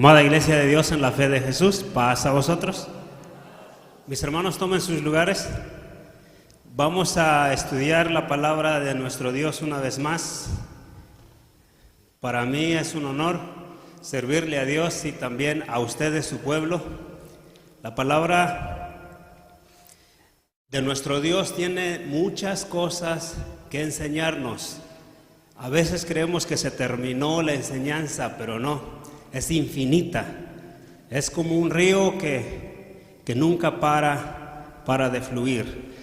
Amada Iglesia de Dios en la fe de Jesús, paz a vosotros. Mis hermanos, tomen sus lugares. Vamos a estudiar la palabra de nuestro Dios una vez más. Para mí es un honor servirle a Dios y también a ustedes, su pueblo. La palabra de nuestro Dios tiene muchas cosas que enseñarnos. A veces creemos que se terminó la enseñanza, pero no. Es infinita, es como un río que nunca para de fluir.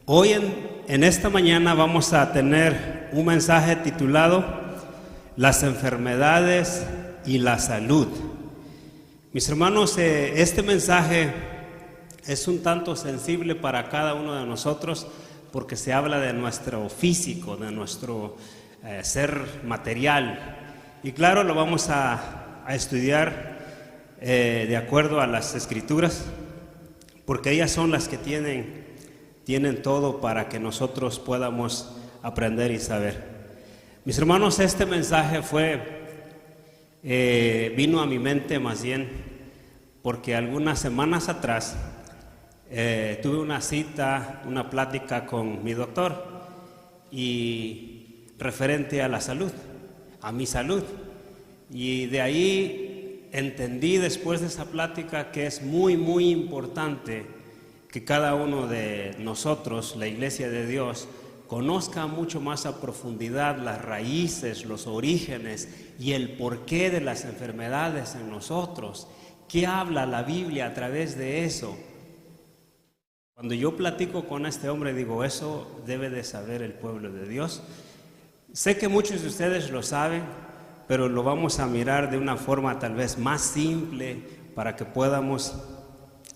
Hoy en esta mañana vamos a tener un mensaje titulado Las enfermedades y la salud. Mis hermanos, este mensaje es un tanto sensible para cada uno de nosotros porque se habla de nuestro físico, de nuestro ser material. Y claro, lo vamos a estudiar de acuerdo a las Escrituras, porque ellas son las que tienen todo para que nosotros podamos aprender y saber. Mis hermanos, este mensaje vino a mi mente más bien porque algunas semanas atrás tuve una cita, una plática con mi doctor y referente a la salud, a mi salud. Y de ahí entendí después de esa plática que es muy, muy importante que cada uno de nosotros, la Iglesia de Dios, conozca mucho más a profundidad las raíces, los orígenes y el porqué de las enfermedades en nosotros. ¿Qué habla la Biblia a través de eso? Cuando yo platico con este hombre, digo, eso debe de saber el pueblo de Dios. Sé que muchos de ustedes lo saben, pero lo vamos a mirar de una forma tal vez más simple para que podamos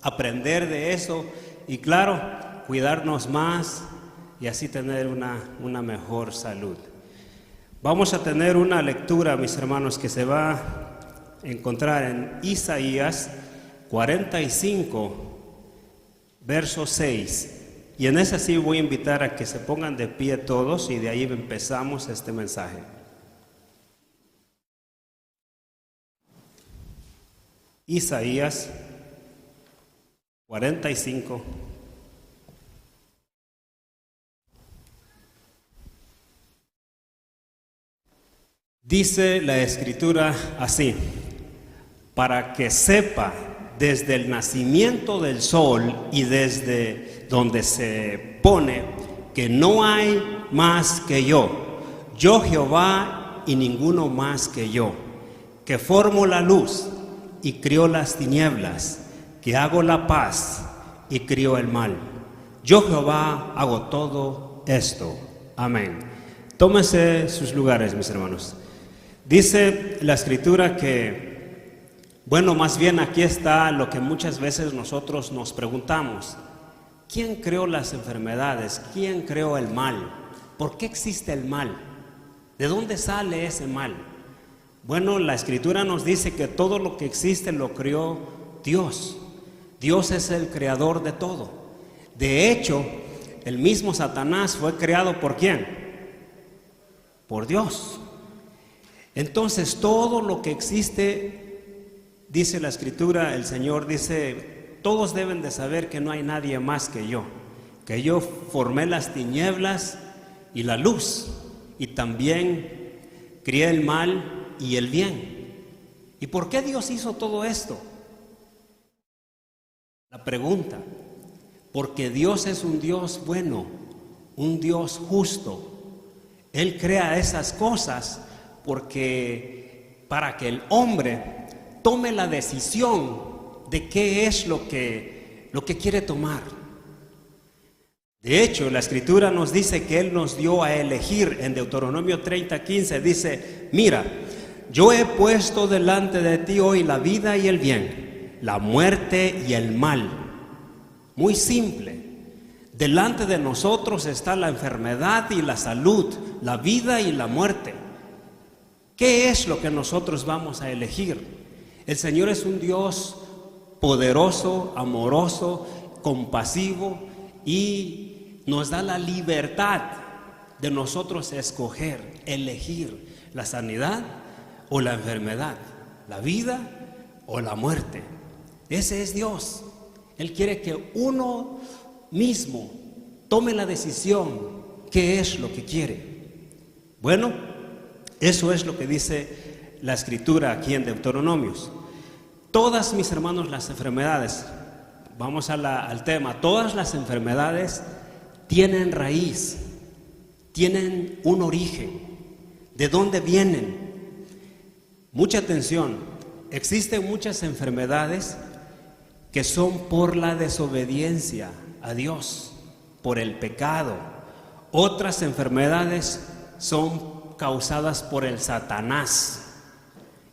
aprender de eso y claro, cuidarnos más y así tener una mejor salud. Vamos a tener una lectura, mis hermanos, que se va a encontrar en Isaías 45, verso 6. Y en esa sí voy a invitar a que se pongan de pie todos y de ahí empezamos este mensaje. Isaías 45. Dice la Escritura así: para que sepa desde el nacimiento del sol y desde donde se pone que no hay más que yo Jehová y ninguno más que yo, que formo la luz y crió las tinieblas, que hago la paz y crió el mal. Yo Jehová hago todo esto. Amén. Tómense sus lugares, mis hermanos. Dice la Escritura que, bueno, más bien aquí está lo que muchas veces nosotros nos preguntamos. ¿Quién creó las enfermedades? ¿Quién creó el mal? ¿Por qué existe el mal? ¿De dónde sale ese mal? Bueno, la Escritura nos dice que todo lo que existe lo creó Dios. Dios es el creador de todo. De hecho, el mismo Satanás fue creado ¿por quién? Por Dios. Entonces, todo lo que existe, dice la Escritura, el Señor dice, todos deben de saber que no hay nadie más que yo formé las tinieblas y la luz, y también crié el mal y el bien. ¿Y por qué Dios hizo todo esto? La pregunta, porque Dios es un Dios bueno, un Dios justo. Él crea esas cosas porque para que el hombre tome la decisión de qué es lo que quiere tomar. De hecho, la Escritura nos dice que Él nos dio a elegir. En Deuteronomio 30:15 dice, mira, yo he puesto delante de ti hoy la vida y el bien, la muerte y el mal. Muy simple. Delante de nosotros está la enfermedad y la salud, la vida y la muerte. ¿Qué es lo que nosotros vamos a elegir? El Señor es un Dios poderoso, amoroso, compasivo y nos da la libertad de nosotros escoger, elegir la sanidad o la enfermedad, la vida o la muerte. Ese es Dios. Él quiere que uno mismo tome la decisión qué es lo que quiere. Bueno, eso es lo que dice la Escritura aquí en Deuteronomios. Todas, mis hermanos, las enfermedades, vamos al tema, todas las enfermedades tienen raíz, tienen un origen. ¿De dónde vienen? Mucha atención, existen muchas enfermedades que son por la desobediencia a Dios, por el pecado. Otras enfermedades son causadas por el Satanás,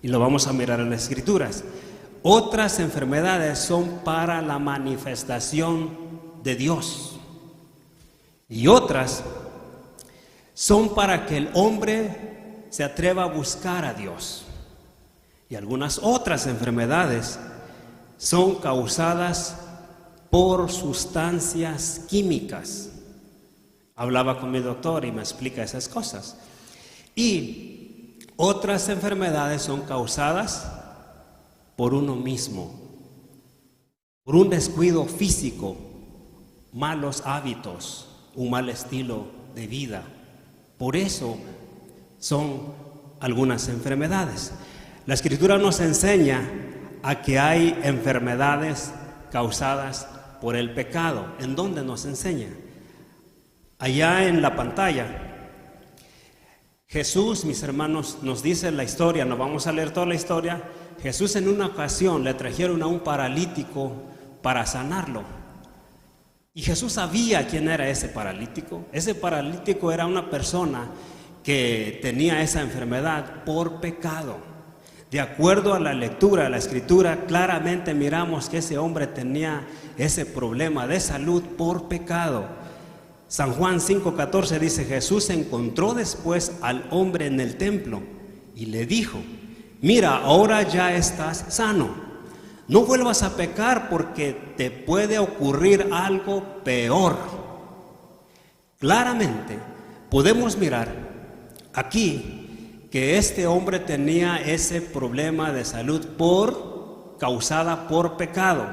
y lo vamos a mirar en las Escrituras. Otras enfermedades son para la manifestación de Dios, y otras son para que el hombre se atreva a buscar a Dios. Y algunas otras enfermedades son causadas por sustancias químicas. Hablaba con mi doctor y me explica esas cosas. Y otras enfermedades son causadas por uno mismo, por un descuido físico, malos hábitos, un mal estilo de vida. Por eso son algunas enfermedades. La Escritura nos enseña a que hay enfermedades causadas por el pecado. ¿En dónde nos enseña? Allá en la pantalla, Jesús, mis hermanos, nos dice la historia, no vamos a leer toda la historia. Jesús en una ocasión le trajeron a un paralítico para sanarlo. Y Jesús sabía quién era ese paralítico. Ese paralítico era una persona que tenía esa enfermedad por pecado. De acuerdo a la lectura de la Escritura, claramente miramos que ese hombre tenía ese problema de salud por pecado. San Juan 5:14 dice: Jesús encontró después al hombre en el templo y le dijo: mira, ahora ya estás sano. No vuelvas a pecar porque te puede ocurrir algo peor. Claramente podemos mirar aquí que este hombre tenía ese problema de salud causada por pecado.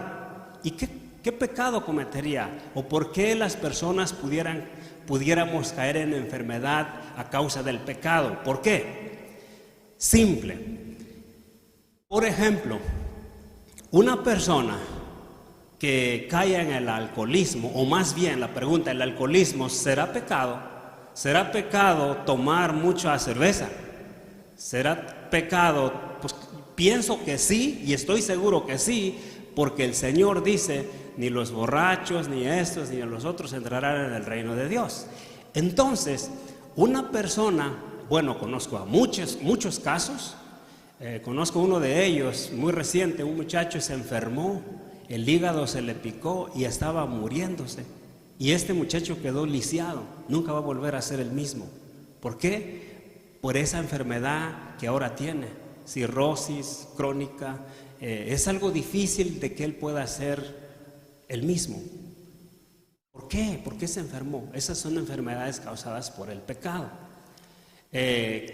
¿Y qué pecado cometería? ¿O por qué las personas pudiéramos caer en enfermedad a causa del pecado? ¿Por qué? Simple. Por ejemplo, una persona que cae en el alcoholismo, o más bien la pregunta, ¿el alcoholismo será pecado? ¿Será pecado tomar mucha cerveza? ¿Será pecado? Pues pienso que sí, y estoy seguro que sí, porque el Señor dice: ni los borrachos, ni estos, ni los otros entrarán en el reino de Dios. Entonces, una persona, bueno, conozco a muchos casos. Conozco uno de ellos, muy reciente. Un muchacho se enfermó, el hígado se le picó y estaba muriéndose. Y este muchacho quedó lisiado, nunca va a volver a ser el mismo. ¿Por qué? Por esa enfermedad que ahora tiene, cirrosis crónica. Es algo difícil de que él pueda ser el mismo. ¿Por qué? ¿Por qué se enfermó? Esas son enfermedades causadas por el pecado.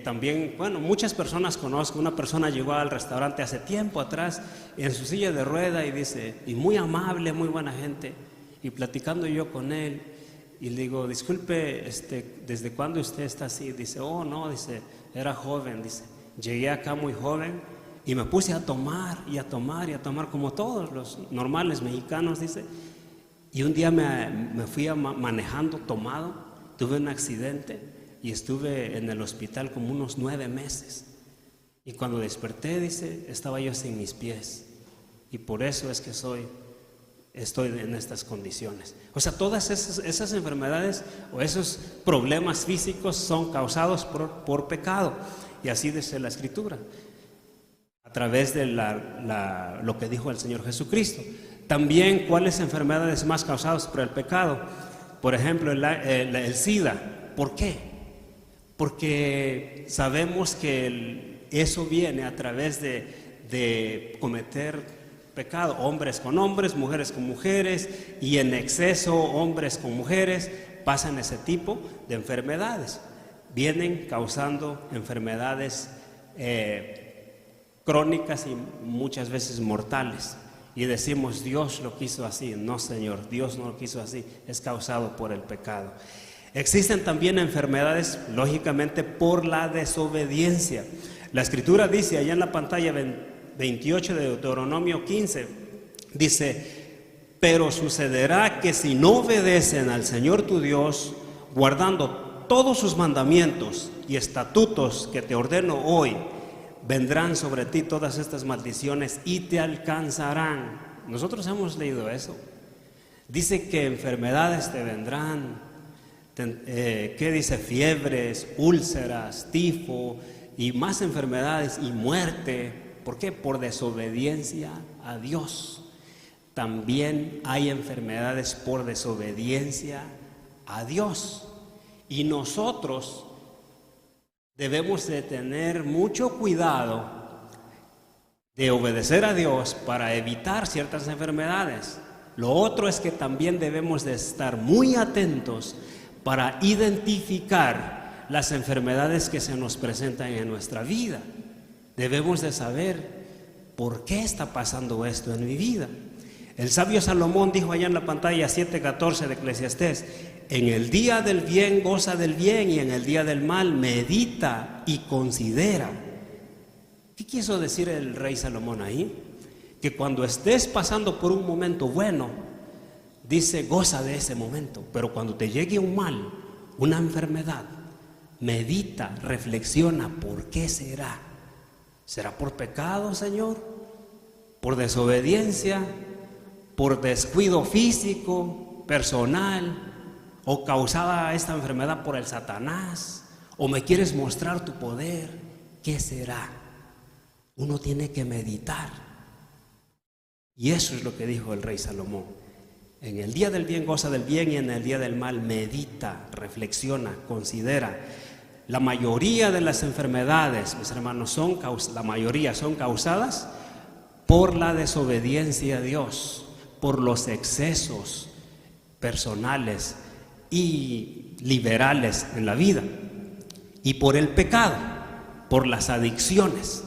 También, bueno, muchas personas conozco. Una persona llegó al restaurante hace tiempo atrás en su silla de rueda y dice, y muy amable, muy buena gente, y platicando yo con él, y le digo: disculpe, ¿desde cuándo usted está así? Dice: oh, no, dice, era joven, dice, llegué acá muy joven y me puse a tomar y a tomar y a tomar como todos los normales mexicanos, dice, y un día me fui manejando tomado, tuve un accidente y estuve en el hospital como unos 9 meses. Y cuando desperté, dice, estaba yo sin mis pies. Y por eso es que estoy en estas condiciones. O sea, todas esas enfermedades o esos problemas físicos son causados por pecado. Y así dice la Escritura, a través de lo que dijo el Señor Jesucristo. También, ¿cuáles enfermedades más causadas por el pecado? Por ejemplo, el SIDA. ¿Por qué? Porque sabemos que eso viene a través de cometer pecado, hombres con hombres, mujeres con mujeres, y en exceso hombres con mujeres pasan ese tipo de enfermedades. Vienen causando enfermedades crónicas y muchas veces mortales. Y decimos, Dios lo quiso así. No, Señor, Dios no lo quiso así. Es causado por el pecado. Existen también enfermedades, lógicamente, por la desobediencia. La Escritura dice, allá en la pantalla 28 de Deuteronomio 15, dice: pero sucederá que si no obedecen al Señor tu Dios, guardando todos sus mandamientos y estatutos que te ordeno hoy, vendrán sobre ti todas estas maldiciones y te alcanzarán. Nosotros hemos leído eso. Dice que enfermedades te vendrán. ¿Qué dice? Fiebres, úlceras, tifo y más enfermedades y muerte. ¿Por qué? Por desobediencia a Dios. También hay enfermedades por desobediencia a Dios. Y nosotros debemos de tener mucho cuidado de obedecer a Dios para evitar ciertas enfermedades. Lo otro es que también debemos de estar muy atentos para identificar las enfermedades que se nos presentan en nuestra vida. Debemos de saber por qué está pasando esto en mi vida. El sabio Salomón dijo allá en la pantalla 7:14 de Eclesiastés: en el día del bien goza del bien y en el día del mal medita y considera. ¿Qué quiso decir el rey Salomón ahí? Que cuando estés pasando por un momento bueno, dice, goza de ese momento, pero cuando te llegue un mal, una enfermedad, medita, reflexiona, ¿por qué será? ¿Será por pecado, Señor? ¿Por desobediencia? ¿Por descuido físico, personal? ¿O causada esta enfermedad por el Satanás? ¿O me quieres mostrar tu poder? ¿Qué será? Uno tiene que meditar. Y eso es lo que dijo el rey Salomón. En el día del bien goza del bien y en el día del mal medita, reflexiona, considera. La mayoría de las enfermedades, mis hermanos, la mayoría son causadas por la desobediencia a Dios, por los excesos personales y liberales en la vida, y por el pecado, por las adicciones.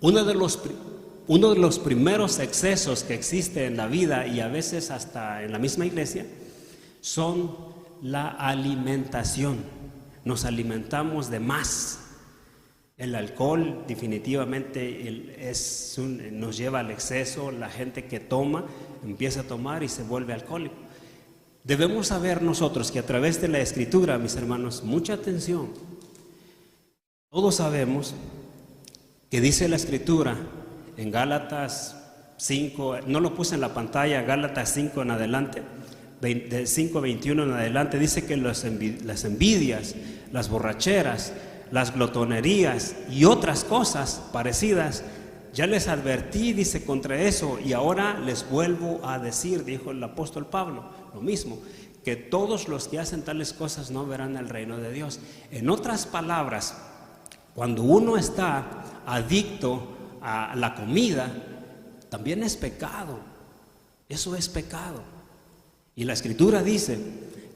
Uno de los primeros excesos que existe en la vida, y a veces hasta en la misma iglesia, son la alimentación. Nos alimentamos de más. El alcohol definitivamente nos lleva al exceso. La gente que toma, empieza a tomar y se vuelve alcohólico. Debemos saber nosotros que a través de la Escritura, mis hermanos, mucha atención. Todos sabemos que dice la Escritura en Gálatas 5, no lo puse en la pantalla, Gálatas 5 en adelante, de 5:21 en adelante, dice que las envidias, las borracheras, las glotonerías y otras cosas parecidas, ya les advertí, dice, contra eso, y ahora les vuelvo a decir, dijo el apóstol Pablo, lo mismo, que todos los que hacen tales cosas no verán el reino de Dios. En otras palabras, cuando uno está adicto a la comida, también es pecado. Eso es pecado. Y la Escritura dice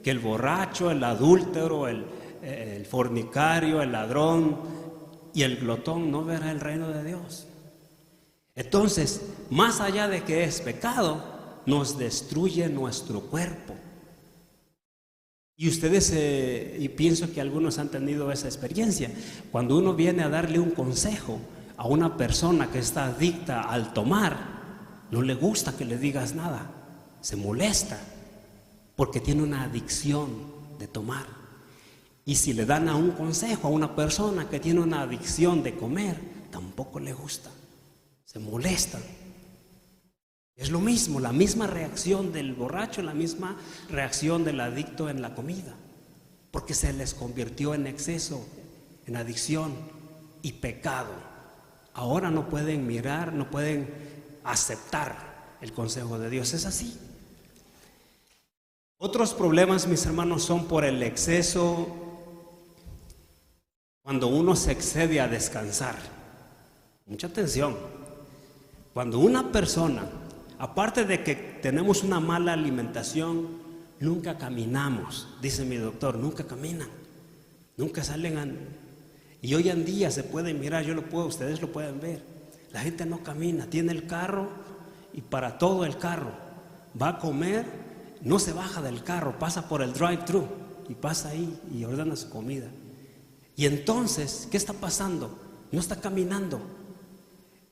que el borracho, el adúltero, el fornicario, el ladrón y el glotón no verá el reino de Dios. Entonces, más allá de que es pecado, nos destruye nuestro cuerpo. Y ustedes, y pienso que algunos han tenido esa experiencia, cuando uno viene a darle un consejo a una persona que está adicta al tomar, no le gusta que le digas nada, se molesta, porque tiene una adicción de tomar. Y si le dan a un consejo a una persona que tiene una adicción de comer, tampoco le gusta, se molesta. Es lo mismo, la misma reacción del borracho, la misma reacción del adicto en la comida, porque se les convirtió en exceso, en adicción y pecado. Ahora no pueden mirar, no pueden aceptar el consejo de Dios, es así. Otros problemas, mis hermanos, son por el exceso, cuando uno se excede a descansar. Mucha atención. Cuando una persona, aparte de que tenemos una mala alimentación, nunca caminamos, dice mi doctor, nunca caminan, nunca salen y hoy en día se puede mirar, ustedes lo pueden ver. La gente no camina, tiene el carro y para todo el carro. Va a comer, no se baja del carro, pasa por el drive-thru y pasa ahí y ordena su comida. Y entonces, ¿qué está pasando? No está caminando,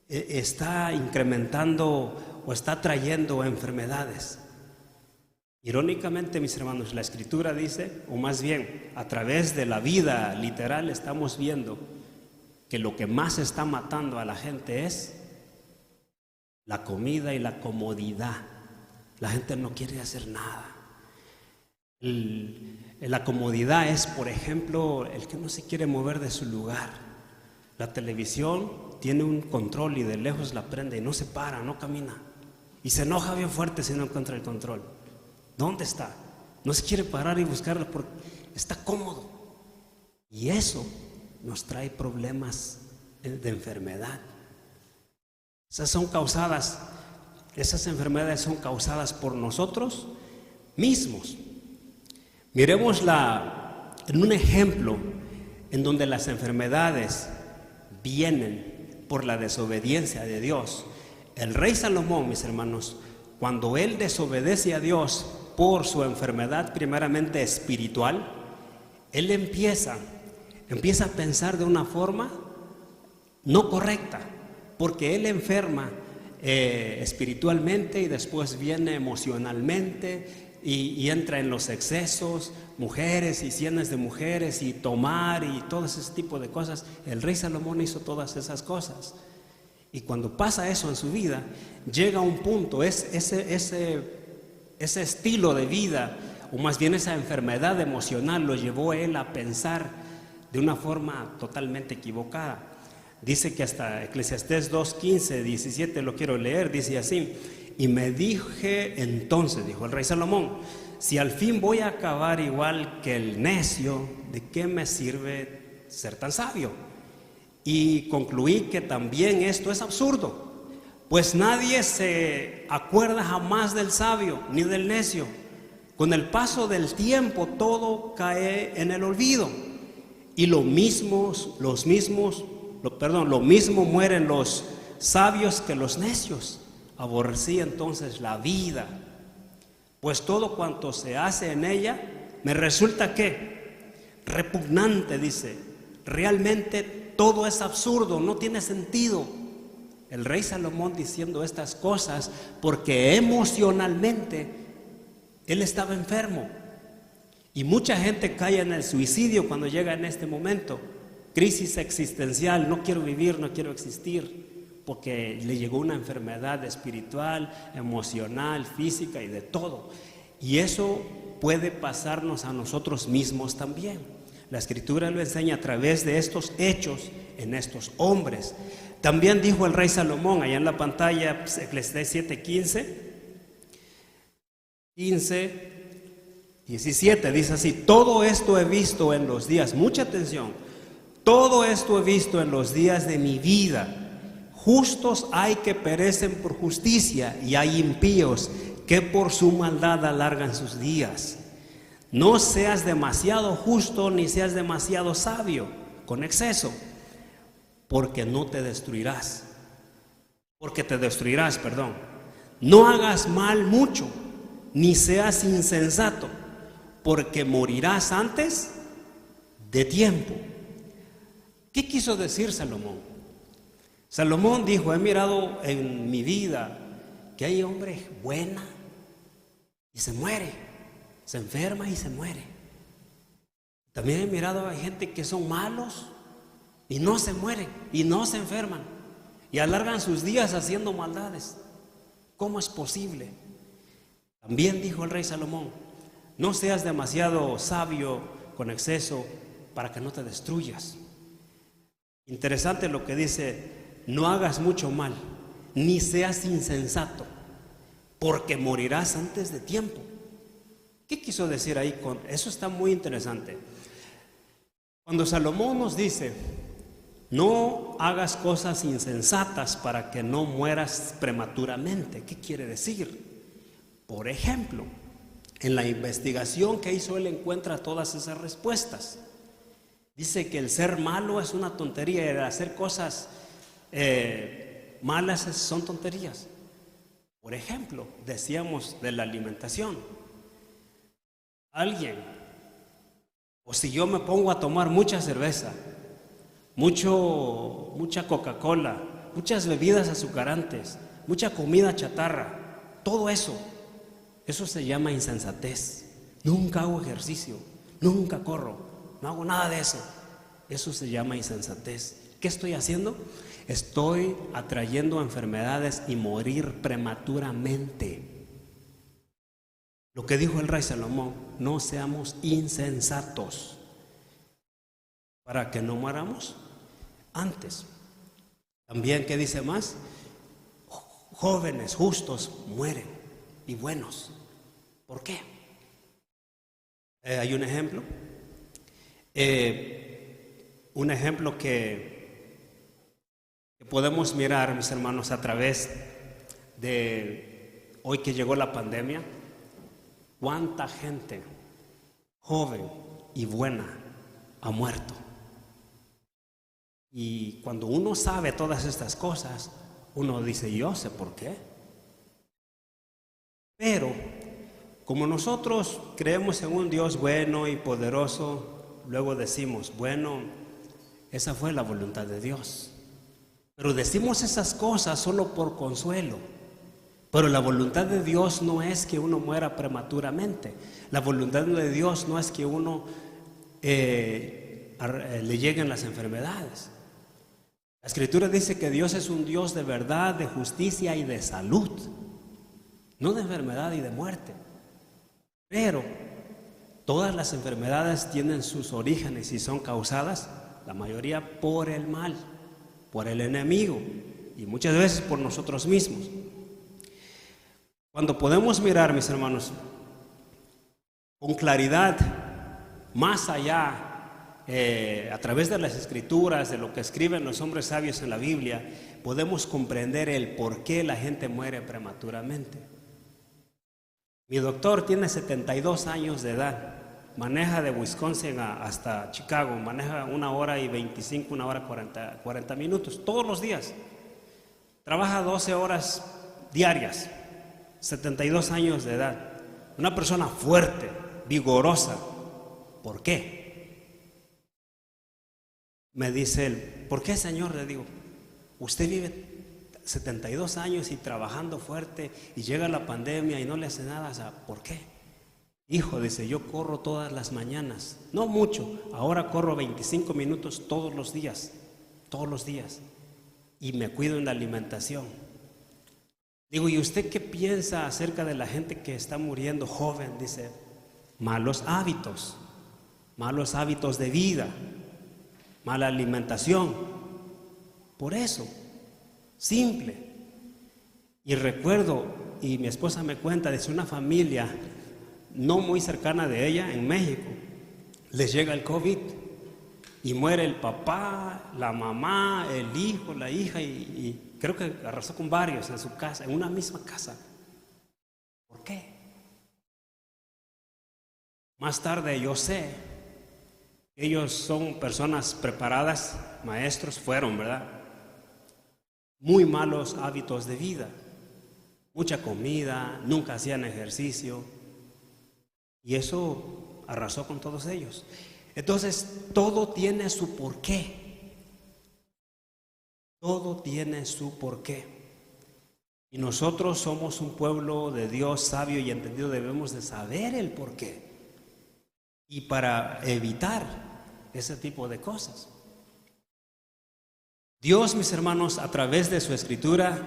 está incrementando o está trayendo enfermedades. Irónicamente, mis hermanos, la Escritura dice, o más bien, a través de la vida literal estamos viendo que lo que más está matando a la gente es la comida y la comodidad. La gente no quiere hacer nada. La comodidad es, por ejemplo, el que no se quiere mover de su lugar. La televisión tiene un control y de lejos la prende y no se para, no camina. Y se enoja bien fuerte si no encuentra el control. ¿Dónde está? No se quiere parar y buscarlo porque está cómodo. Y eso nos trae problemas de enfermedad. Esas enfermedades son causadas por nosotros mismos. Miremos en un ejemplo en donde las enfermedades vienen por la desobediencia de Dios. El rey Salomón, mis hermanos, cuando él desobedece a Dios por su enfermedad primeramente espiritual, él empieza a pensar de una forma no correcta, porque él enferma espiritualmente y después viene emocionalmente y entra en los excesos, mujeres y cienes de mujeres y tomar y todo ese tipo de cosas. El rey Salomón hizo todas esas cosas. Y cuando pasa eso en su vida, llega a un punto, ese estilo de vida, o más bien esa enfermedad emocional, lo llevó a él a pensar de una forma totalmente equivocada. Dice que hasta Eclesiastés 2:15, 17, lo quiero leer, dice así: y me dije entonces, dijo el rey Salomón, si al fin voy a acabar igual que el necio, ¿de qué me sirve ser tan sabio? Y concluí que también esto es absurdo, pues nadie se acuerda jamás del sabio ni del necio. Con el paso del tiempo todo cae en el olvido y lo mismo mueren los sabios que los necios. Aborrecí entonces la vida, pues todo cuanto se hace en ella me resulta ¿qué? Repugnante, dice. Realmente todo es absurdo, no tiene sentido. El rey Salomón diciendo estas cosas porque emocionalmente él estaba enfermo. Y mucha gente cae en el suicidio cuando llega en este momento. Crisis existencial, no quiero vivir, no quiero existir, porque le llegó una enfermedad espiritual, emocional, física y de todo. Y eso puede pasarnos a nosotros mismos también. La Escritura lo enseña a través de estos hechos en estos hombres. También dijo el rey Salomón, allá en la pantalla, Eclesiastés 17, dice así: todo esto he visto en los días, mucha atención, todo esto he visto en los días de mi vida. Justos hay que perecen por justicia y hay impíos que por su maldad alargan sus días. No seas demasiado justo ni seas demasiado sabio con exceso, porque te destruirás. No hagas mal mucho, ni seas insensato, porque morirás antes de tiempo. ¿Qué quiso decir Salomón? Salomón dijo: he mirado en mi vida que hay hombre buena y se muere, se enferma y se muere. También he mirado a gente que son malos y no se mueren y no se enferman y alargan sus días haciendo maldades. ¿Cómo es posible? También dijo el rey Salomón: no seas demasiado sabio con exceso para que no te destruyas. Interesante lo que dice: no hagas mucho mal, ni seas insensato, porque morirás antes de tiempo. ¿Qué quiso decir ahí con eso? Está muy interesante. Cuando Salomón nos dice: no hagas cosas insensatas para que no mueras prematuramente, ¿qué quiere decir? Por ejemplo, en la investigación que hizo él encuentra todas esas respuestas. Dice que el ser malo es una tontería, el hacer cosas malas son tonterías. Por ejemplo, decíamos de la alimentación. Alguien, o si yo me pongo a tomar mucha cerveza, mucha Coca-Cola, muchas bebidas azucarantes, mucha comida chatarra, todo eso se llama insensatez. Nunca hago ejercicio, nunca corro, no hago nada de eso. Eso se llama insensatez. ¿Qué estoy haciendo? Estoy atrayendo enfermedades y morir prematuramente. Lo que dijo el rey Salomón: no seamos insensatos para que no moramos antes. También, ¿qué dice más? Jóvenes justos mueren y buenos. ¿Por qué? Hay un ejemplo. Un ejemplo que podemos mirar, mis hermanos, a través de hoy que llegó la pandemia. ¿Cuánta gente joven y buena ha muerto? Y cuando uno sabe todas estas cosas, uno dice: yo sé por qué. Pero como nosotros creemos en un Dios bueno y poderoso, luego decimos: bueno, esa fue la voluntad de Dios. Pero decimos esas cosas solo por consuelo. Pero la voluntad de Dios no es que uno muera prematuramente. La voluntad de Dios no es que uno le lleguen las enfermedades. La Escritura dice que Dios es un Dios de verdad, de justicia y de salud, no de enfermedad y de muerte. Pero todas las enfermedades tienen sus orígenes y son causadas, la mayoría, por el mal, por el enemigo y muchas veces por nosotros mismos. Cuando podemos mirar, mis hermanos, con claridad, más allá, a través de las Escrituras, de lo que escriben los hombres sabios en la Biblia, podemos comprender el por qué la gente muere prematuramente. Mi doctor tiene 72 años de edad, maneja de Wisconsin hasta Chicago, maneja 1 hora y 25, 1 hora 40 minutos, todos los días. Trabaja 12 horas diarias, 72 años de edad. Una persona fuerte, vigorosa. ¿Por qué? Me dice él: ¿por qué, Señor? Le digo: usted vive 72 años y trabajando fuerte, y llega la pandemia y no le hace nada. O sea, ¿por qué? Hijo, dice, yo corro todas las mañanas, no mucho, ahora corro 25 minutos todos los días, y me cuido en la alimentación. Digo: ¿y usted qué piensa acerca de la gente que está muriendo joven? Dice: malos hábitos de vida, mala alimentación. Por eso, simple. Y recuerdo, y mi esposa me cuenta, dice, una familia no muy cercana de ella en México, les llega el COVID y muere el papá, la mamá, el hijo, la hija, y creo que arrasó con varios en su casa, en una misma casa. ¿Por qué? Más tarde yo sé que ellos son personas preparadas, maestros fueron, ¿verdad? Muy malos hábitos de vida, mucha comida, nunca hacían ejercicio, y eso arrasó con todos ellos. Entonces, todo tiene su porqué. Todo tiene su porqué. Y nosotros somos un pueblo de Dios sabio y entendido, debemos de saber el porqué. Y para evitar ese tipo de cosas. Dios, mis hermanos, a través de su Escritura,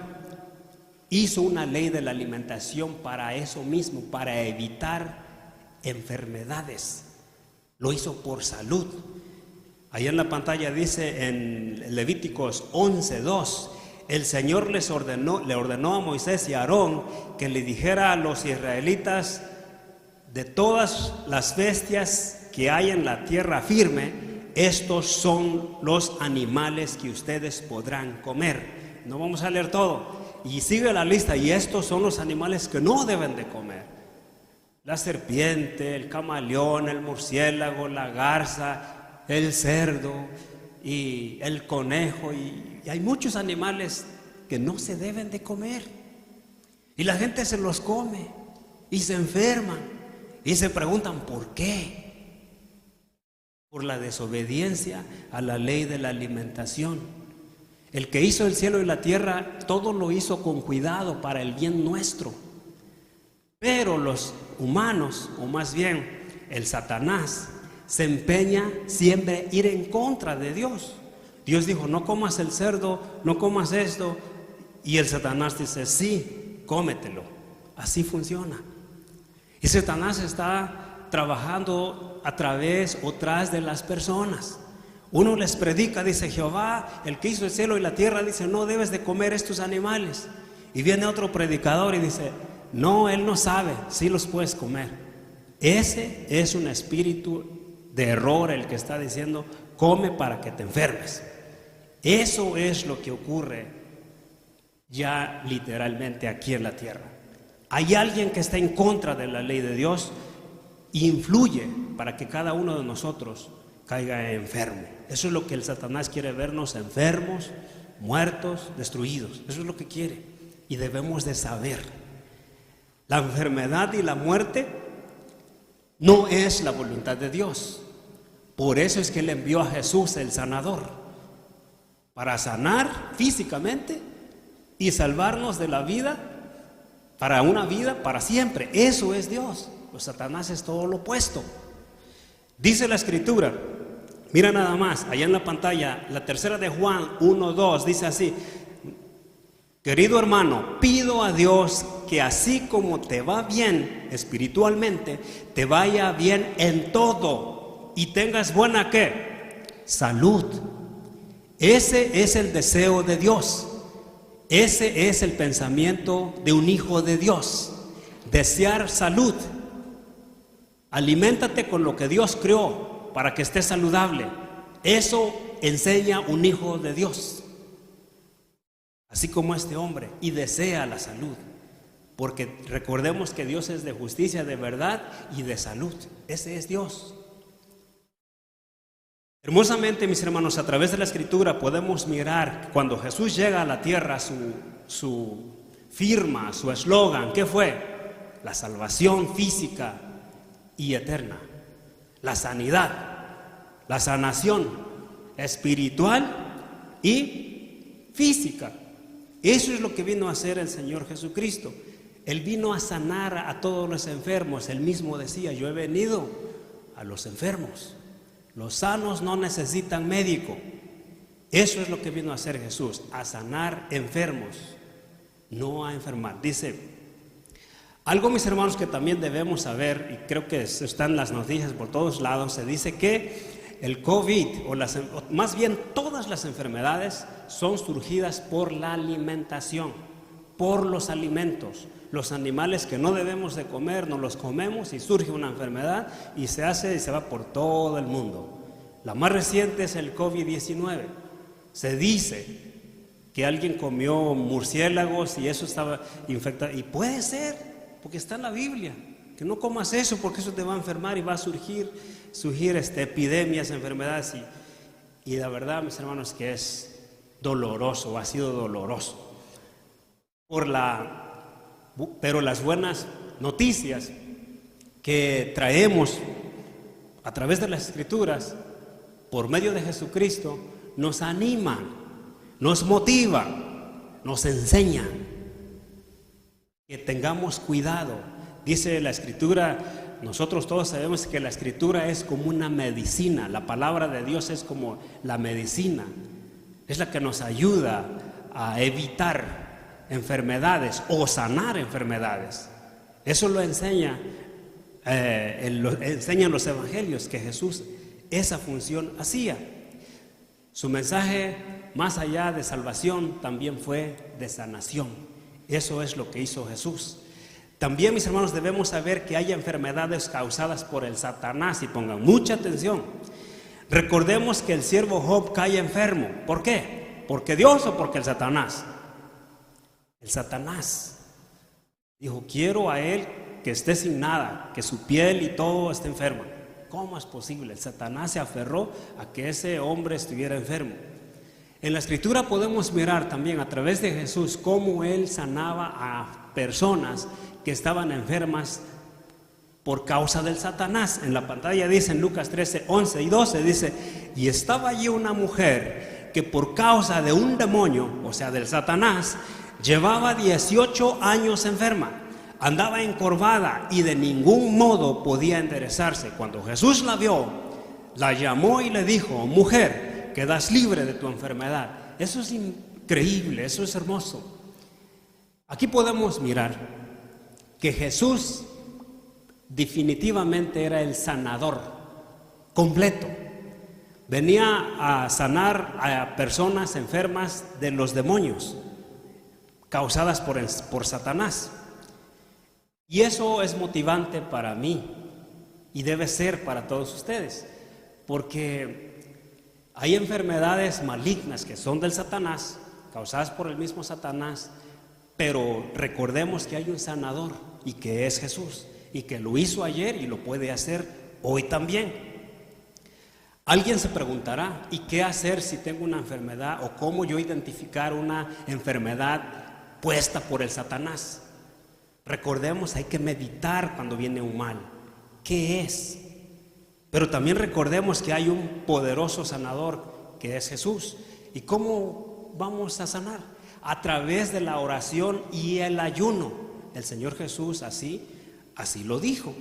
hizo una ley de la alimentación para eso mismo, para evitar enfermedades. Lo hizo por salud. Ahí en la pantalla dice en Levíticos 11:2, el Señor le ordenó a Moisés y a Aarón que le dijera a los israelitas: de todas las bestias que hay en la tierra firme, estos son los animales que ustedes podrán comer. No vamos a leer todo. Y sigue la lista, y estos son los animales que no deben de comer: la serpiente, el camaleón, el murciélago, la garza, el cerdo y el conejo, y hay muchos animales que no se deben de comer. Y la gente se los come y se enferman y se preguntan ¿por qué? Por la desobediencia a la ley de la alimentación. El que hizo el cielo y la tierra, todo lo hizo con cuidado para el bien nuestro. Pero los humanos, o más bien el Satanás, se empeña siempre ir en contra de Dios. Dios dijo, no comas el cerdo, no comas esto. Y el Satanás dice, sí, cómetelo. Así funciona. Y Satanás está trabajando a través o tras de las personas. Uno les predica, dice Jehová, el que hizo el cielo y la tierra, dice, no debes de comer estos animales. Y viene otro predicador y dice, no, él no sabe, sí los puedes comer. Ese es un espíritu de error el que está diciendo, come para que te enfermes. Eso es lo que ocurre ya literalmente aquí en la tierra. Hay alguien que está en contra de la ley de Dios e influye para que cada uno de nosotros caiga enfermo. Eso es lo que el Satanás quiere, vernos enfermos, muertos, destruidos. Eso es lo que quiere y debemos de saber. La enfermedad y la muerte no es la voluntad de Dios. Por eso es que Él envió a Jesús el sanador, para sanar físicamente y salvarnos de la vida, para una vida para siempre. Eso es Dios. Pues Satanás es todo lo opuesto. Dice la Escritura, mira nada más, allá en la pantalla, la tercera de Juan 1:2, dice así: querido hermano, pido a Dios que así como te va bien espiritualmente, te vaya bien en todo y tengas buena ¿qué? Salud. Ese es el deseo de Dios. Ese es el pensamiento de un hijo de Dios. Desear salud. Aliméntate con lo que Dios creó para que estés saludable. Eso enseña un hijo de Dios. Así como este hombre, y desea la salud. Porque recordemos que Dios es de justicia, de verdad y de salud. Ese es Dios. Hermosamente, mis hermanos, a través de la Escritura podemos mirar cuando Jesús llega a la tierra, su firma, su eslogan, ¿qué fue? La salvación física y eterna, la sanidad, la sanación espiritual y física. Eso es lo que vino a hacer el Señor Jesucristo. Él vino a sanar a todos los enfermos. Él mismo decía, yo he venido a los enfermos. Los sanos no necesitan médico. Eso es lo que vino a hacer Jesús, a sanar enfermos, no a enfermar. Dice, algo, mis hermanos, que también debemos saber, y creo que están las noticias por todos lados, se dice que el COVID, o más bien todas las enfermedades, son surgidas por la alimentación, por los alimentos. Los animales que no debemos de comer, no los comemos y surge una enfermedad y se hace y se va por todo el mundo. La más reciente es el COVID-19. Se dice que alguien comió murciélagos y eso estaba infectado. Y puede ser, porque está en la Biblia, que no comas eso porque eso te va a enfermar y va a surgir epidemias, enfermedades. Y la verdad, mis hermanos, que es doloroso, ha sido doloroso. Pero las buenas noticias que traemos a través de las Escrituras, por medio de Jesucristo, nos animan, nos motivan, nos enseñan que tengamos cuidado. Dice la Escritura, nosotros todos sabemos que la Escritura es como una medicina. La palabra de Dios es como la medicina, es la que nos ayuda a evitar enfermedades o sanar enfermedades. Eso lo enseñan los evangelios, que Jesús esa función hacía. Su mensaje, más allá de salvación, también fue de sanación. Eso es lo que hizo Jesús. También, mis hermanos, debemos saber que hay enfermedades causadas por el Satanás, y pongan mucha atención. Recordemos que el siervo Job cae enfermo. ¿Por qué? ¿Porque Dios o porque el Satanás? El Satanás dijo, quiero a él que esté sin nada, que su piel y todo esté enfermo. ¿Cómo es posible? El Satanás se aferró a que ese hombre estuviera enfermo. En la Escritura podemos mirar también a través de Jesús cómo Él sanaba a personas que estaban enfermas por causa del Satanás. En la pantalla dice en Lucas 13, 11 y 12, dice: y estaba allí una mujer que por causa de un demonio, o sea del Satanás, llevaba 18 años enferma, andaba encorvada y de ningún modo podía enderezarse. Cuando Jesús la vio, la llamó y le dijo: mujer, quedas libre de tu enfermedad. Eso es increíble, eso es hermoso. Aquí podemos mirar que Jesús definitivamente era el sanador completo. Venía a sanar a personas enfermas de los demonios causadas por Satanás. Y eso es motivante para mí y debe ser para todos ustedes, porque hay enfermedades malignas que son del Satanás, causadas por el mismo Satanás, pero recordemos que hay un sanador y que es Jesús, y que lo hizo ayer y lo puede hacer hoy también. Alguien se preguntará: ¿y qué hacer si tengo una enfermedad? ¿O cómo yo identificar una enfermedad puesta por el Satanás? Recordemos, hay que meditar cuando viene un mal. ¿Qué es? Pero también recordemos que hay un poderoso sanador que es Jesús. ¿Y cómo vamos a sanar? A través de la oración y el ayuno. El Señor Jesús así lo dijo.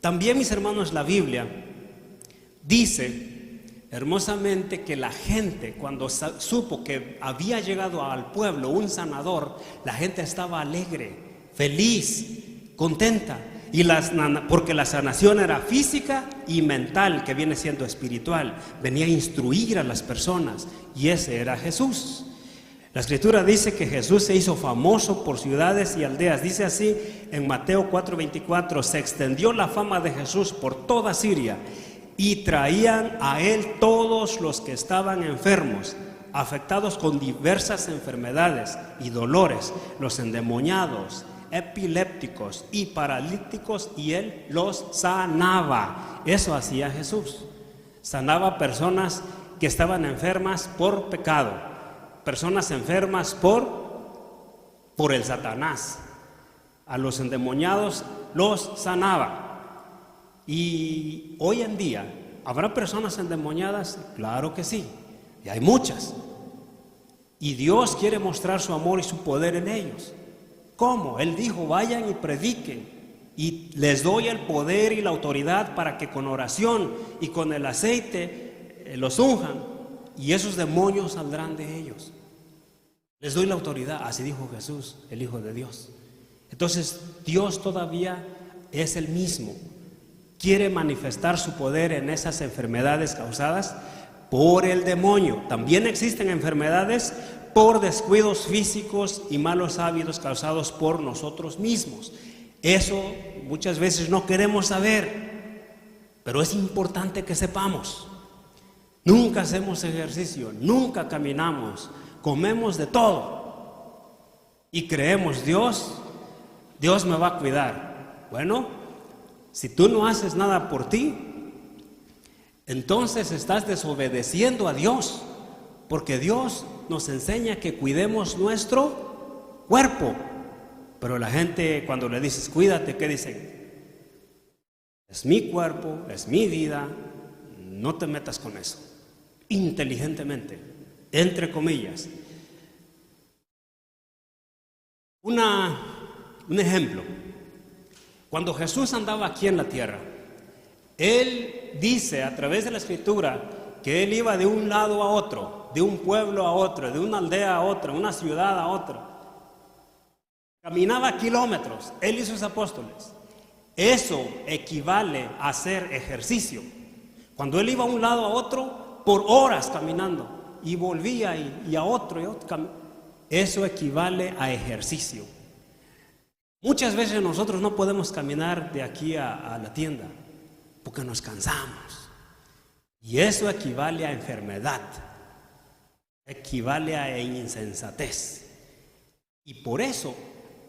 También, mis hermanos, la Biblia dice hermosamente que la gente, cuando supo que había llegado al pueblo un sanador, la gente estaba alegre, feliz, contenta, porque la sanación era física y mental, que viene siendo espiritual. Venía a instruir a las personas, y ese era Jesús. La Escritura dice que Jesús se hizo famoso por ciudades y aldeas. Dice así en Mateo 4:24: se extendió la fama de Jesús por toda Siria, y traían a él todos los que estaban enfermos, afectados con diversas enfermedades y dolores, los endemoniados, epilépticos y paralíticos, y él los sanaba. Eso hacía Jesús. Sanaba personas que estaban enfermas por pecado, personas enfermas por el Satanás. A los endemoniados los sanaba. Y hoy en día, ¿habrá personas endemoniadas? Claro que sí, y hay muchas. Y Dios quiere mostrar su amor y su poder en ellos. ¿Cómo? Él dijo: vayan y prediquen, y les doy el poder y la autoridad para que con oración y con el aceite los unjan, y esos demonios saldrán de ellos. Les doy la autoridad, así dijo Jesús, el Hijo de Dios. Entonces, Dios todavía es el mismo. Quiere manifestar su poder en esas enfermedades causadas por el demonio. También existen enfermedades por descuidos físicos y malos hábitos causados por nosotros mismos. Eso muchas veces no queremos saber, pero es importante que sepamos. Nunca hacemos ejercicio, nunca caminamos, comemos de todo y creemos: Dios me va a cuidar. Bueno, si tú no haces nada por ti, entonces estás desobedeciendo a Dios, porque Dios nos enseña que cuidemos nuestro cuerpo. Pero la gente, cuando le dices cuídate, ¿qué dicen? Es mi cuerpo, es mi vida, no te metas con eso. Inteligentemente, entre comillas. Un ejemplo: cuando Jesús andaba aquí en la tierra, Él dice a través de la Escritura que Él iba de un lado a otro, de un pueblo a otro, de una aldea a otra, una ciudad a otra. Caminaba kilómetros, Él y sus apóstoles. Eso equivale a hacer ejercicio. Cuando Él iba a un lado a otro, por horas caminando, y volvía y a otro y otro. Eso equivale a ejercicio. Muchas veces nosotros no podemos caminar de aquí a la tienda porque nos cansamos, y eso equivale a enfermedad, equivale a insensatez, y por eso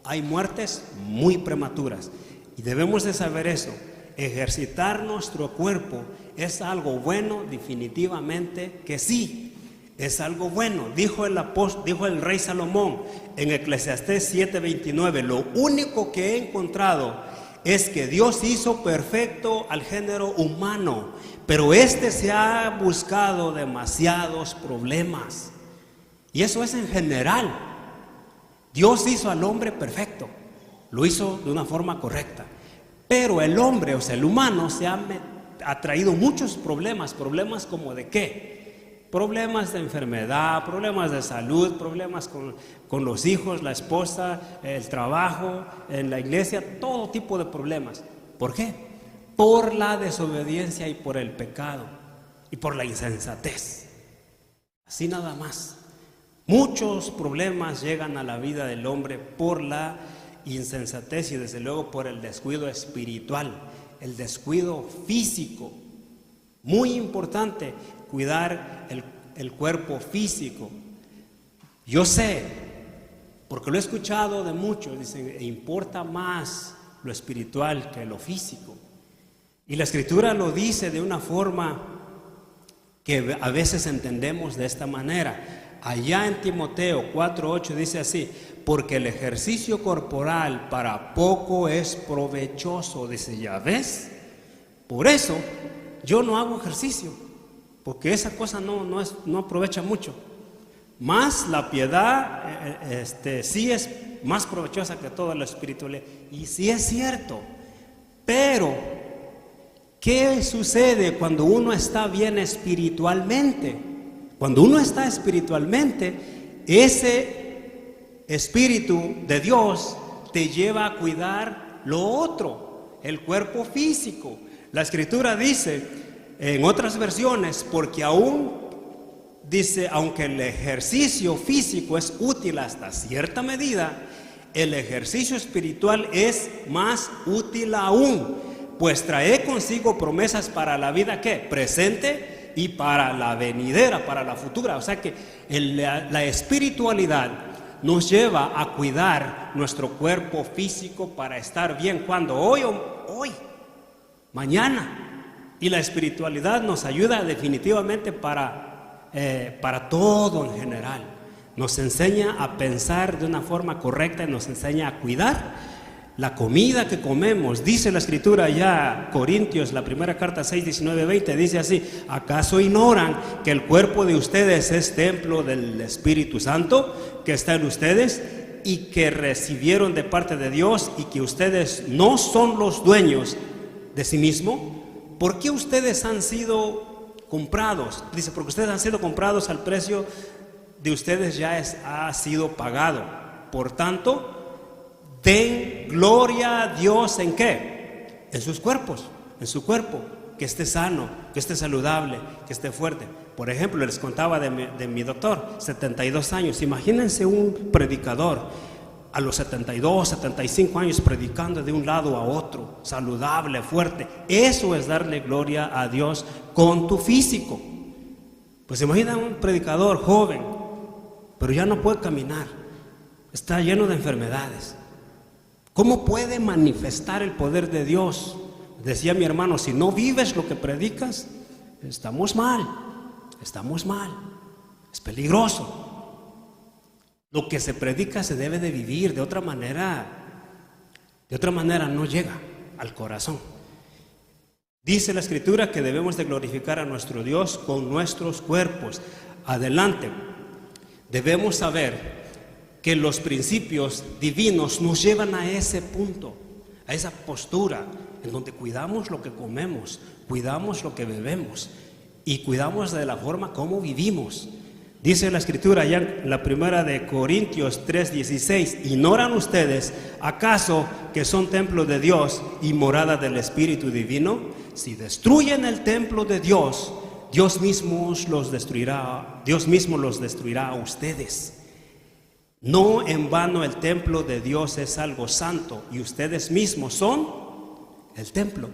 hay muertes muy prematuras, y debemos de saber eso. Ejercitar nuestro cuerpo es algo bueno, definitivamente que sí. es algo bueno. Dijo el rey Salomón en Eclesiastés 7:29, lo único que he encontrado es que Dios hizo perfecto al género humano, pero se ha buscado demasiados problemas. Y eso es en general. Dios hizo al hombre perfecto, lo hizo de una forma correcta, pero el hombre, o sea, el humano, ha traído muchos problemas. ¿Problemas como de qué? Problemas de enfermedad, problemas de salud, problemas con los hijos, la esposa, el trabajo, en la iglesia, todo tipo de problemas. ¿Por qué? Por la desobediencia y por el pecado y por la insensatez. Así nada más. Muchos problemas llegan a la vida del hombre por la insensatez y desde luego por el descuido espiritual, el descuido físico. Muy importante cuidar el cuerpo físico. Yo sé, porque lo he escuchado de muchos, dicen, importa más lo espiritual que lo físico. Y la Escritura lo dice de una forma que a veces entendemos de esta manera. Allá en Timoteo 4:8 dice así: porque el ejercicio corporal para poco es provechoso. Dice, ¿ya ves? Por eso yo no hago ejercicio, porque esa cosa no aprovecha mucho. Más la piedad sí es más provechosa que toda la espiritualidad. Y sí es cierto. Pero ¿qué sucede cuando uno está bien espiritualmente? Cuando uno está espiritualmente, ese Espíritu de Dios te lleva a cuidar lo otro, el cuerpo físico. La Escritura dice en otras versiones, porque aunque el ejercicio físico es útil hasta cierta medida, el ejercicio espiritual es más útil aún, pues trae consigo promesas para la vida ¿qué? Presente y para la venidera, para la futura. O sea que la espiritualidad nos lleva a cuidar nuestro cuerpo físico para estar bien. ¿Cuándo? Hoy, mañana. Y la espiritualidad nos ayuda definitivamente para todo en general. Nos enseña a pensar de una forma correcta y nos enseña a cuidar la comida que comemos. Dice la Escritura ya, Corintios, la primera carta 6:19-20, dice así: ¿acaso ignoran que el cuerpo de ustedes es templo del Espíritu Santo que está en ustedes y que recibieron de parte de Dios, y que ustedes no son los dueños de sí mismo? ¿Por qué ustedes han sido comprados? Dice, porque ustedes han sido comprados al precio de ustedes ya ha sido pagado. Por tanto, den gloria a Dios ¿en qué? En sus cuerpos, en su cuerpo, que esté sano, que esté saludable, que esté fuerte. Por ejemplo, les contaba de mi doctor, 72 años. Imagínense un predicador a los 72, 75 años predicando de un lado a otro, saludable, fuerte. Eso es darle gloria a Dios con tu físico. Pues imagina un predicador joven, pero ya no puede caminar, está lleno de enfermedades. ¿Cómo puede manifestar el poder de Dios? Decía mi hermano, si no vives lo que predicas, estamos mal, es peligroso. Lo que se predica se debe de vivir, de otra manera no llega al corazón. Dice la Escritura que debemos de glorificar a nuestro Dios con nuestros cuerpos. Adelante, debemos saber que los principios divinos nos llevan a ese punto, a esa postura en donde cuidamos lo que comemos, cuidamos lo que bebemos y cuidamos de la forma como vivimos. Dice la Escritura ya en la primera de Corintios 3:16: ¿ignoran ustedes acaso que son templo de Dios y morada del Espíritu Divino? Si destruyen el templo de Dios, Dios mismo los destruirá a ustedes. No en vano el templo de Dios es algo santo y ustedes mismos son el templo.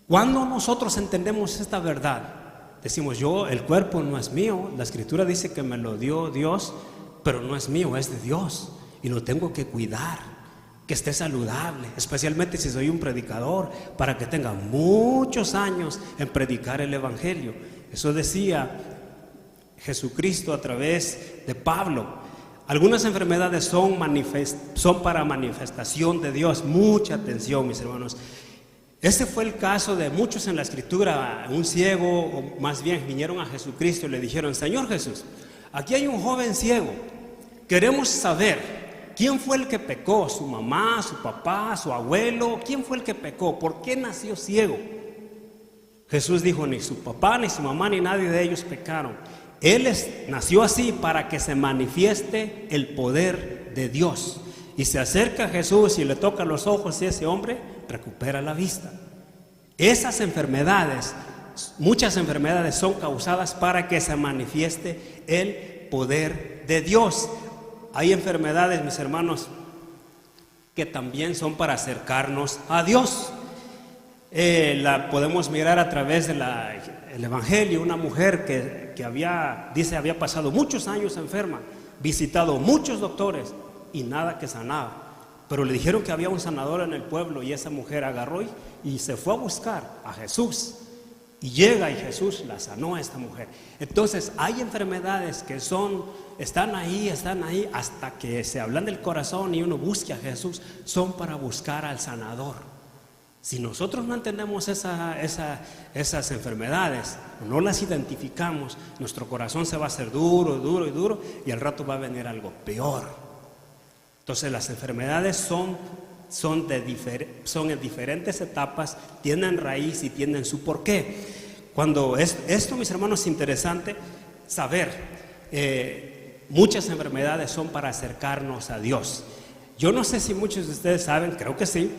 Cuando nosotros entendemos esta verdad, decimos, el cuerpo no es mío. La Escritura dice que me lo dio Dios, pero no es mío, es de Dios y lo tengo que cuidar, que esté saludable, especialmente si soy un predicador, para que tenga muchos años en predicar el Evangelio. Eso decía Jesucristo a través de Pablo. Algunas enfermedades son para manifestación de Dios. Mucha atención, mis hermanos. Ese fue el caso de muchos en la Escritura. Un ciego, o más bien vinieron a Jesucristo y le dijeron: Señor Jesús, aquí hay un joven ciego. Queremos saber quién fue el que pecó, su mamá, su papá, su abuelo. ¿Quién fue el que pecó? ¿Por qué nació ciego? Jesús dijo: ni su papá, ni su mamá, ni nadie de ellos pecaron. Él nació así para que se manifieste el poder de Dios. Y se acerca a Jesús y le toca los ojos y ese hombre recupera la vista. Esas enfermedades, muchas enfermedades son causadas para que se manifieste el poder de Dios. Hay enfermedades, mis hermanos, que también son para acercarnos a Dios. La podemos mirar a través del Evangelio. Una mujer que había pasado muchos años enferma, visitado muchos doctores y nada que sanaba. Pero le dijeron que había un sanador en el pueblo y esa mujer agarró y se fue a buscar a Jesús. Y llega y Jesús la sanó a esta mujer. Entonces hay enfermedades que están ahí hasta que se hablan del corazón y uno busca a Jesús. Son para buscar al sanador. Si nosotros no entendemos esas enfermedades, no las identificamos, nuestro corazón se va a hacer duro y al rato va a venir algo peor. Entonces las enfermedades son en diferentes etapas, tienen raíz y tienen su porqué. Esto, mis hermanos, es interesante saber. Muchas enfermedades son para acercarnos a Dios. Yo no sé si muchos de ustedes saben, creo que sí.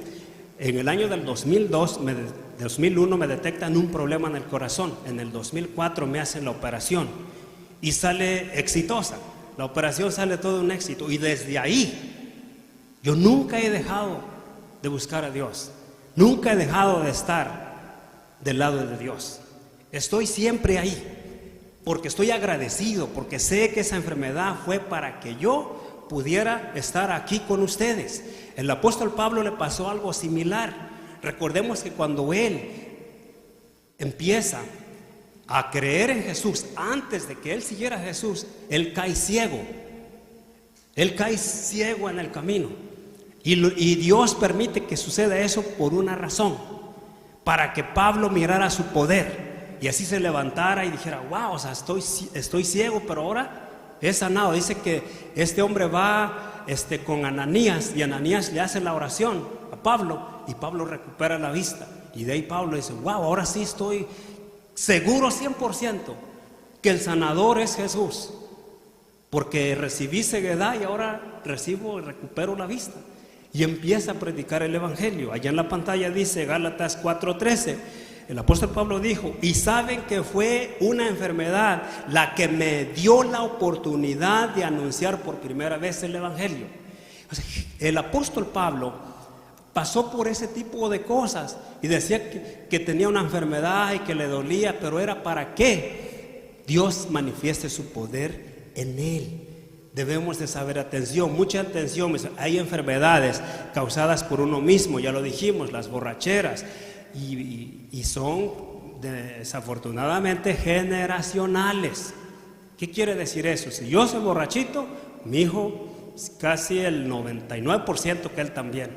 En el año del 2001 me detectan un problema en el corazón. En el 2004 me hacen la operación y sale exitosa. La operación sale todo un éxito y desde ahí yo nunca he dejado de buscar a Dios. Nunca he dejado de estar del lado de Dios. Estoy siempre ahí porque estoy agradecido, porque sé que esa enfermedad fue para que yo pudiera estar aquí con ustedes. El apóstol Pablo le pasó algo similar. Recordemos que cuando él empieza a creer en Jesús, antes de que él siguiera a Jesús, él cae ciego. Él cae ciego en el camino. Y Dios permite que suceda eso por una razón, para que Pablo mirara su poder y así se levantara y dijera: wow, o sea, estoy ciego, pero ahora es sanado. Dice que este hombre va con Ananías y Ananías le hace la oración a Pablo y Pablo recupera la vista. Y de ahí Pablo dice: wow, ahora sí estoy seguro 100% que el sanador es Jesús, porque recibí ceguedad y ahora recupero la vista. Y empieza a predicar el Evangelio. Allá en la pantalla dice Gálatas 4:13. El apóstol Pablo dijo: y saben que fue una enfermedad la que me dio la oportunidad de anunciar por primera vez el Evangelio. O sea, el apóstol Pablo pasó por ese tipo de cosas y decía que tenía una enfermedad y que le dolía, pero era para que Dios manifieste su poder en él. Debemos de saber mucha atención. Hay enfermedades causadas por uno mismo, ya lo dijimos, las borracheras, y son desafortunadamente generacionales. ¿Qué quiere decir eso? Si yo soy borrachito, mi hijo casi el 99% que él también.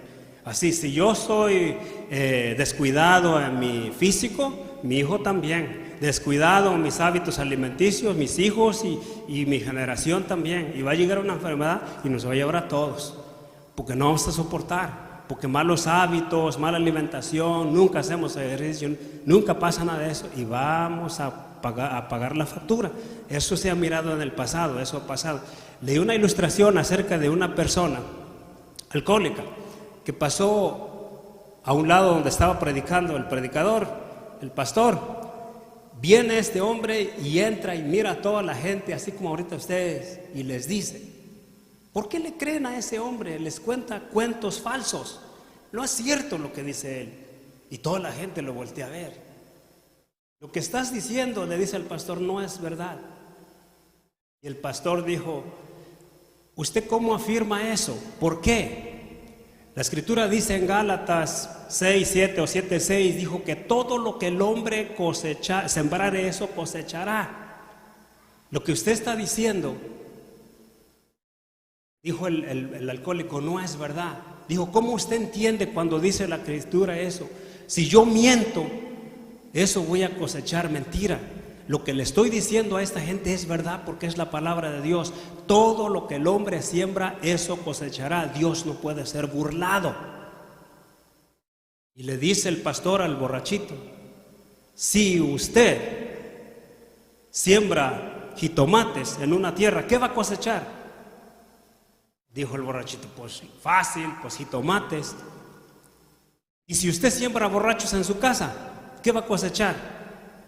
Así, si yo soy descuidado en mi físico, mi hijo también. Descuidado en mis hábitos alimenticios, mis hijos y mi generación también. Y va a llegar una enfermedad y nos va a llevar a todos, porque no vamos a soportar, porque malos hábitos, mala alimentación, nunca hacemos ejercicio, nunca pasa nada de eso y vamos a pagar la factura. Eso se ha mirado en el pasado, eso ha pasado. Leí una ilustración acerca de una persona alcohólica que pasó a un lado donde estaba predicando el predicador, el pastor. Viene este hombre y entra y mira a toda la gente, así como ahorita ustedes, y les dice: ¿por qué le creen a ese hombre? Les cuenta cuentos falsos. No es cierto lo que dice él. Y toda la gente lo voltea a ver. Lo que estás diciendo, le dice el pastor, no es verdad. Y el pastor dijo: ¿usted cómo afirma eso? ¿Por qué? La escritura dice en Gálatas 6:7 o 7:6, dijo que todo lo que el hombre sembrare, eso cosechará. Lo que usted está diciendo, dijo el alcohólico, no es verdad. Dijo, ¿cómo usted entiende cuando dice la Escritura eso? Si yo miento, eso voy a cosechar mentira. Lo que le estoy diciendo a esta gente es verdad, porque es la palabra de Dios. Todo lo que el hombre siembra, eso cosechará. Dios no puede ser burlado. Y le dice el pastor al borrachito, si usted siembra jitomates en una tierra, ¿qué va a cosechar? Dijo el borrachito, pues fácil, pues jitomates. Y si usted siembra borrachos en su casa, ¿qué va a cosechar?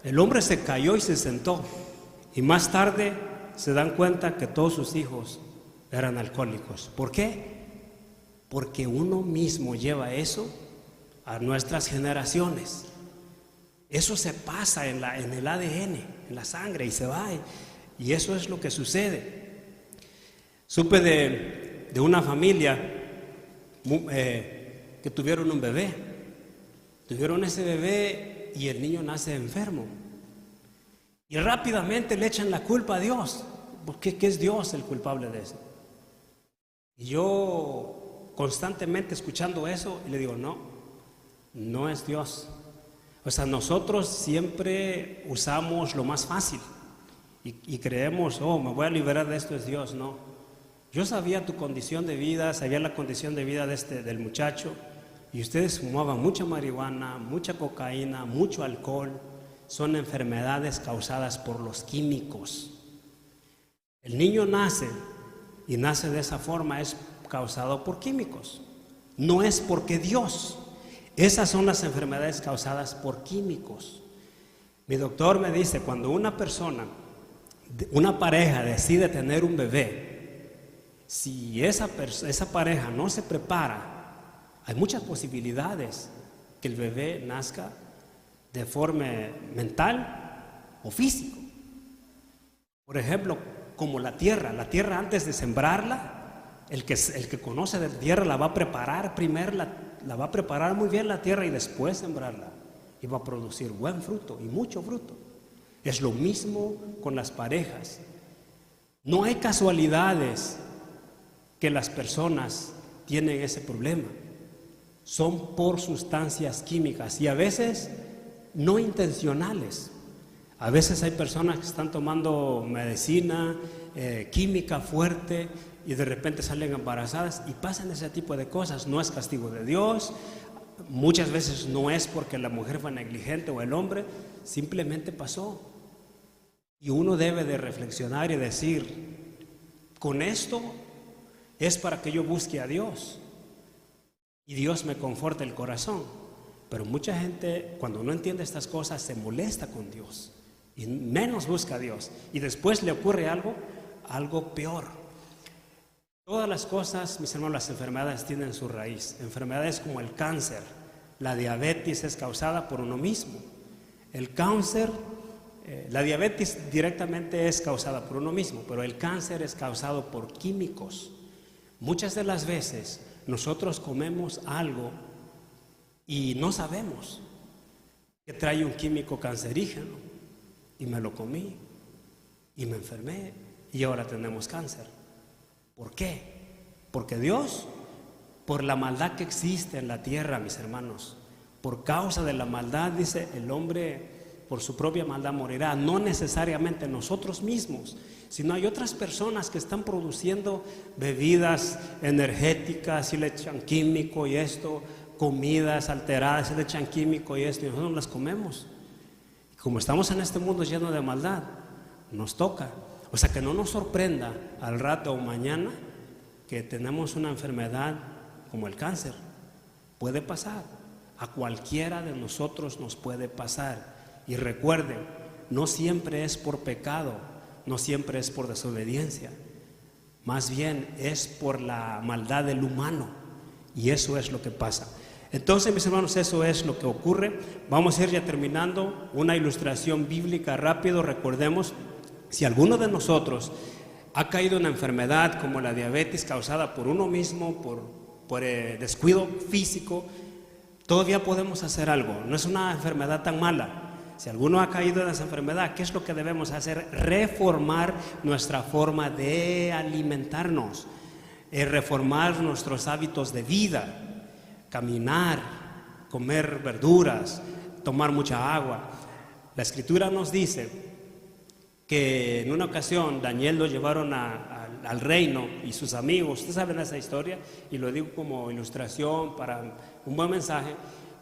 El hombre se cayó y se sentó. Y más tarde se dan cuenta que todos sus hijos eran alcohólicos. ¿Por qué? Porque uno mismo lleva eso a nuestras generaciones. Eso se pasa en el ADN, en la sangre, y se va. Y eso es lo que sucede. Supe de una familia que tuvieron un bebé. Tuvieron ese bebé y el niño nace enfermo. Y rápidamente le echan la culpa a Dios. Porque ¿qué es Dios el culpable de eso? Y yo constantemente escuchando eso, y le digo, no es Dios. O sea, nosotros siempre usamos lo más fácil y creemos, me voy a liberar de esto, es Dios. No, yo sabía tu condición de vida, sabía la condición de vida del muchacho, y ustedes fumaban mucha marihuana, mucha cocaína, mucho alcohol. Son enfermedades causadas por los químicos. El niño nace y nace de esa forma, es causado por químicos. No es porque Dios. Esas son las enfermedades causadas por químicos. Mi doctor me dice, cuando una persona, una pareja decide tener un bebé, si esa pareja no se prepara, hay muchas posibilidades que el bebé nazca deforme mental o físico. Por ejemplo, como la tierra antes de sembrarla, el que conoce de tierra la va a preparar primero, la va a preparar muy bien la tierra y después sembrarla, y va a producir buen fruto y mucho fruto. Es lo mismo con las parejas. No hay casualidades que las personas tienen ese problema. Son por sustancias químicas y a veces no intencionales. A veces hay personas que están tomando medicina química fuerte y de repente salen embarazadas y pasan ese tipo de cosas. No es castigo de Dios, muchas veces no es porque la mujer fue negligente o el hombre, simplemente pasó. Y uno debe de reflexionar y decir, con esto es para que yo busque a Dios y Dios me conforte el corazón. Pero mucha gente, cuando no entiende estas cosas, se molesta con Dios y menos busca a Dios, y después le ocurre algo peor. Todas las cosas, mis hermanos, las enfermedades tienen su raíz. Enfermedades como el cáncer, la diabetes es causada por uno mismo. El cáncer, la diabetes directamente es causada por uno mismo, pero el cáncer es causado por químicos. Muchas de las veces nosotros comemos algo y no sabemos que trae un químico cancerígeno, y me lo comí y me enfermé y ahora tenemos cáncer. ¿Por qué? Porque Dios, por la maldad que existe en la tierra, mis hermanos, por causa de la maldad, dice, el hombre por su propia maldad morirá. No necesariamente nosotros mismos, sino hay otras personas que están produciendo bebidas energéticas y le echan químico y esto, comidas alteradas y le echan químico y esto, y nosotros las comemos. Y como estamos en este mundo lleno de maldad, nos toca. O sea, que no nos sorprenda al rato o mañana que tenemos una enfermedad como el cáncer. Puede pasar, a cualquiera de nosotros nos puede pasar. Y recuerden, no siempre es por pecado, no siempre es por desobediencia, más bien es por la maldad del humano, y eso es lo que pasa. Entonces, mis hermanos, eso es lo que ocurre. Vamos a ir ya terminando. Una ilustración bíblica rápido. Recordemos, si alguno de nosotros ha caído en una enfermedad como la diabetes causada por uno mismo, por descuido físico, todavía podemos hacer algo. No es una enfermedad tan mala. Si alguno ha caído en esa enfermedad, ¿qué es lo que debemos hacer? Reformar nuestra forma de alimentarnos, reformar nuestros hábitos de vida, caminar, comer verduras, tomar mucha agua. La Escritura nos dice que en una ocasión Daniel lo llevaron al reino y sus amigos, ustedes saben esa historia, y lo digo como ilustración para un buen mensaje,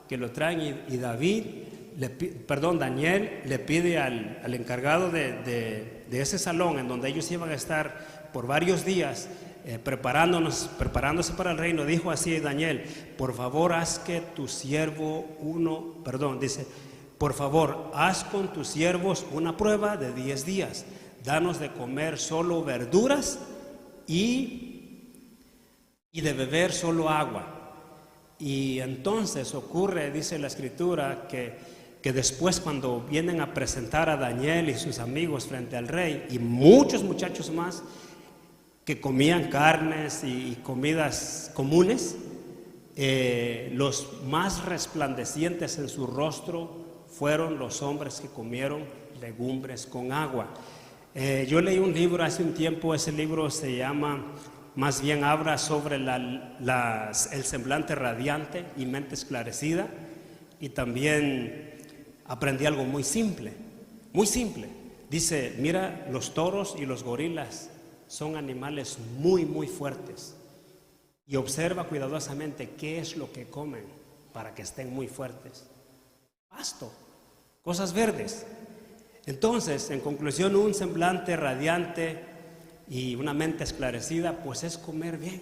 que lo traen y Daniel le pide al encargado de ese salón en donde ellos iban a estar por varios días preparándose para el reino, dijo así Daniel: por favor haz que tu siervo por favor haz con tus siervos una prueba de 10 días, danos de comer solo verduras y de beber solo agua. Y entonces ocurre, dice la Escritura, que después, cuando vienen a presentar a Daniel y sus amigos frente al rey y muchos muchachos más que comían carnes y comidas comunes, los más resplandecientes en su rostro fueron los hombres que comieron legumbres con agua. Yo leí un libro hace un tiempo, ese libro se llama, más bien habla sobre el semblante radiante y mente esclarecida, y también aprendí algo muy simple, muy simple. Dice: mira, los toros y los gorilas son animales muy, muy fuertes, y observa cuidadosamente qué es lo que comen para que estén muy fuertes. Pasto, cosas verdes. Entonces, en conclusión, un semblante radiante y una mente esclarecida, pues es comer bien,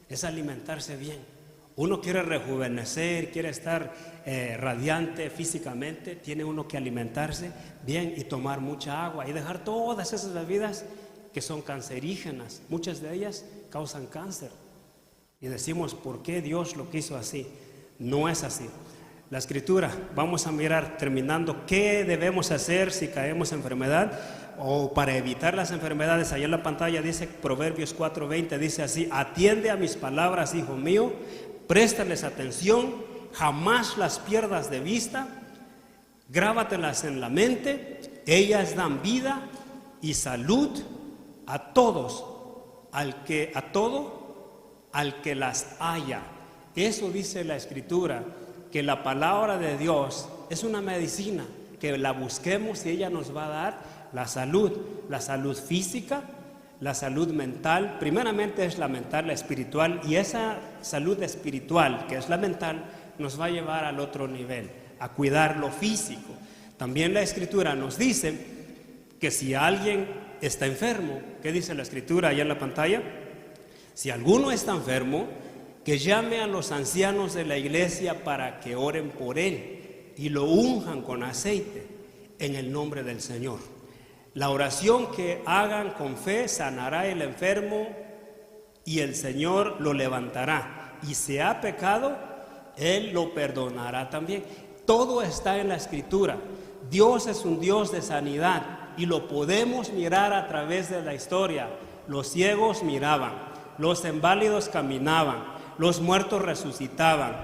es alimentarse bien. Uno quiere rejuvenecer, quiere estar radiante físicamente, tiene uno que alimentarse bien y tomar mucha agua y dejar todas esas bebidas que son cancerígenas. Muchas de ellas causan cáncer. Y decimos: ¿por qué Dios lo quiso así? No es así. La Escritura, vamos a mirar terminando qué debemos hacer si caemos en enfermedad o para evitar las enfermedades. Allá en la pantalla dice Proverbios 4:20, dice así: atiende a mis palabras, hijo mío, préstales atención, jamás las pierdas de vista, grábatelas en la mente, ellas dan vida y salud a todos, al que las haya. Eso dice la Escritura, que la palabra de Dios es una medicina, que la busquemos y ella nos va a dar la salud física, la salud mental. Primeramente es la mental, la espiritual, y esa salud espiritual, que es la mental, nos va a llevar al otro nivel, a cuidar lo físico. También la Escritura nos dice que si alguien está enfermo, ¿qué dice la Escritura allá en la pantalla? Si alguno está enfermo, que llame a los ancianos de la iglesia para que oren por él y lo unjan con aceite en el nombre del Señor. La oración que hagan con fe sanará el enfermo y el Señor lo levantará. Y si ha pecado, Él lo perdonará también. Todo está en la Escritura. Dios es un Dios de sanidad y lo podemos mirar a través de la historia. Los ciegos miraban, los inválidos caminaban, los muertos resucitaban,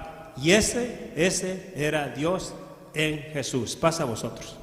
y ese era Dios en Jesús. Pasa a vosotros.